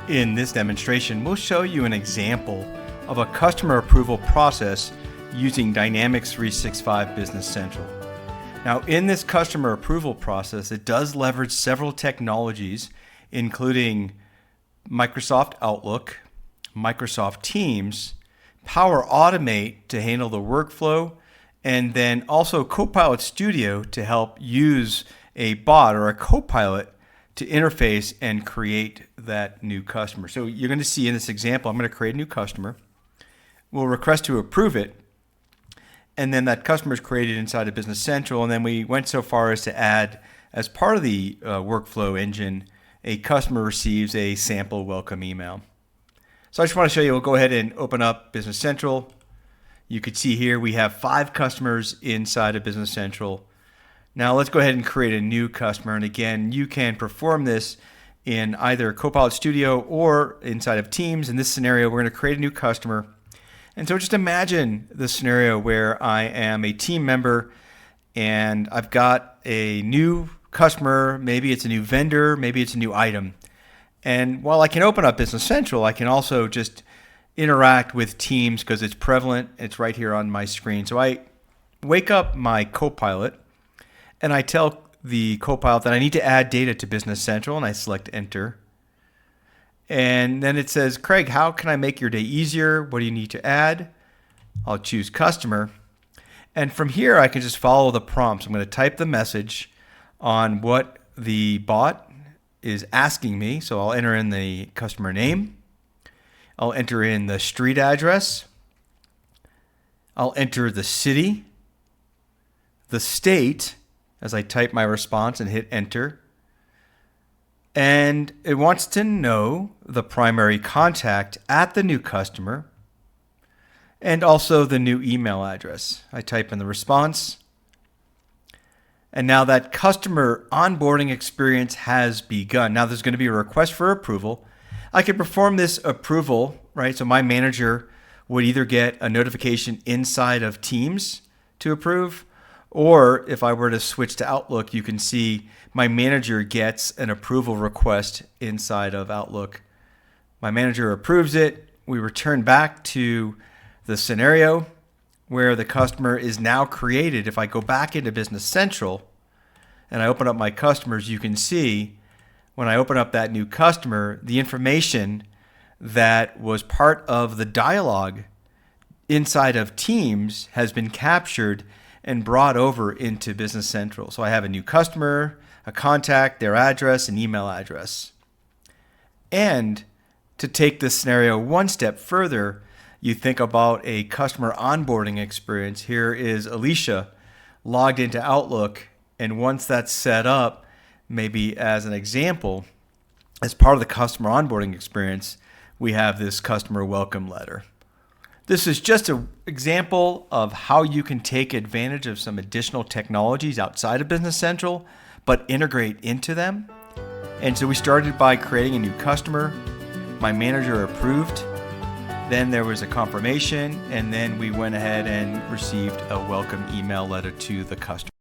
In this demonstration, we'll show you an example of a customer approval process using Dynamics 365 Business Central. Now, in this customer approval process, it does leverage several technologies, including Microsoft Outlook, Microsoft Teams, Power Automate to handle the workflow, and then also Copilot Studio to help use a bot or a copilot to interface and create that new customer. So you're going to see in this example, I'm going to create a new customer. We'll request to approve it. And then that customer is created inside of Business Central. And then we went so far as to add, as part of the workflow engine, a customer receives a sample welcome email. So I just want to show you, we'll go ahead and open up Business Central. You could see here we have 5 customers inside of Business Central. Now let's go ahead and create a new customer. And again, you can perform this in either Copilot Studio or inside of Teams. In this scenario, we're going to create a new customer. And so just imagine the scenario where I am a team member and I've got a new customer. Maybe it's a new vendor, maybe it's a new item. And while I can open up Business Central, I can also just interact with Teams because it's prevalent. It's right here on my screen. So I wake up my Copilot and I tell the Copilot that I need to add data to Business Central, and I select Enter. And then it says, Craig, how can I make your day easier? What do you need to add? I'll choose Customer. And from here, I can just follow the prompts. I'm going to type the message on what the bot is asking me. So I'll enter in the customer name. I'll enter in the street address. I'll enter the city, the state, as I type my response and hit enter. And it wants to know the primary contact at the new customer and also the new email address. I type in the response. And now that customer onboarding experience has begun. Now there's going to be a request for approval. I could perform this approval, right? So my manager would either get a notification inside of Teams to approve, or if I were to switch to Outlook, you can see my manager gets an approval request inside of Outlook. My manager approves it. We return back to the scenario where the customer is now created. If I go back into Business Central and I open up my customers, you can see when I open up that new customer, the information that was part of the dialogue inside of Teams has been captured and brought over into Business Central. So I have a new customer, a contact, their address, an email address. And to take this scenario one step further, you think about a customer onboarding experience. Here is Alicia logged into Outlook, and once that's set up, maybe as an example, as part of the customer onboarding experience, we have this customer welcome letter. This is just an example of how you can take advantage of some additional technologies outside of Business Central, but integrate into them. And so we started by creating a new customer. My manager approved. Then there was a confirmation, and then we went ahead and received a welcome email letter to the customer.